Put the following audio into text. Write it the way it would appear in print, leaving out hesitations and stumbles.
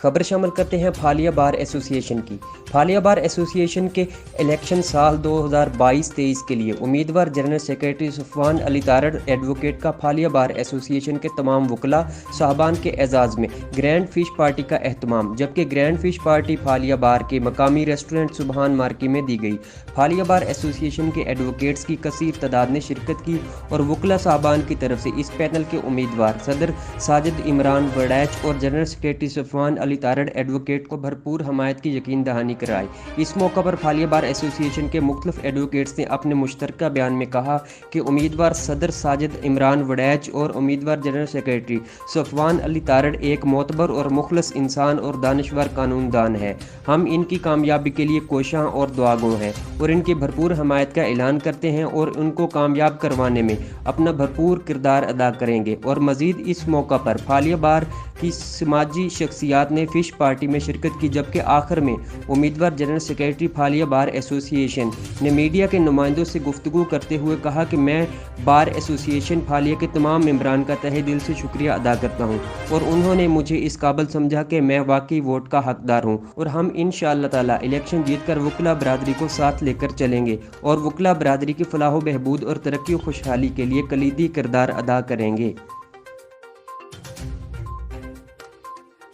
خبر شامل کرتے ہیں پھالیہ بار ایسوسی ایشن کی۔ پھالیہ بار ایسوسی ایشن کے الیکشن سال 2022-23 کے لیے امیدوار جنرل سیکرٹری صفوان علی تارڑ ایڈوکیٹ کا پھالیہ بار ایسوسی ایشن کے تمام وکلاء صاحبان کے اعزاز میں گرینڈ فش پارٹی کا اہتمام، جبکہ گرینڈ فش پارٹی پھالیہ بار کے مقامی ریسٹورنٹ سبحان مارکی میں دی گئی۔ پھالیہ بار ایسوسی ایشن کے ایڈوکیٹس کی کثیر تعداد نے شرکت کی اور وکلاء صاحبان کی طرف سے اس پینل کے امیدوار صدر ساجد عمران وڑیچ اور جنرل سیکرٹری صفوان علی تارڑ ایڈوکیٹ کو بھرپور حمایت کی یقین دہانی کرائی۔ اس موقع پر پھالیہ بار ایسوسی ایشن کے مختلف ایڈوکیٹس نے اپنے مشترکہ بیان میں کہا کہ امیدوار صدر ساجد عمران وڑیچ اور امیدوار جنرل سیکرٹری صفوان علی تارڑ ایک معتبر اور مخلص انسان اور دانشور قانون دان ہے۔ ہم ان کی کامیابی کے لیے کوشاں اور دعاگو ہیں اور ان کی بھرپور حمایت کا اعلان کرتے ہیں اور ان کو کامیاب کروانے میں اپنا بھرپور کردار ادا کریں گے۔ اور مزید اس موقع پر پھالیہ بار کی سماجی شخصیات نے فش پارٹی میں شرکت کی، جبکہ آخر میں امیدوار جنرل سیکرٹری پھالیہ بار ایسوسی ایشن نے میڈیا کے نمائندوں سے گفتگو کرتے ہوئے کہا کہ میں بار ایسوسی ایشن پھالیہ کے تمام ممبران کا تہہ دل سے شکریہ ادا کرتا ہوں اور انہوں نے مجھے اس قابل سمجھا کہ میں واقعی ووٹ کا حقدار ہوں اور ہم انشاءاللہ تعالی الیکشن جیت کر وکلاء برادری کو ساتھ لے کر چلیں گے اور وکلاء برادری کی فلاح و بہبود اور ترقی و خوشحالی کے لیے کلیدی کردار ادا کریں گے۔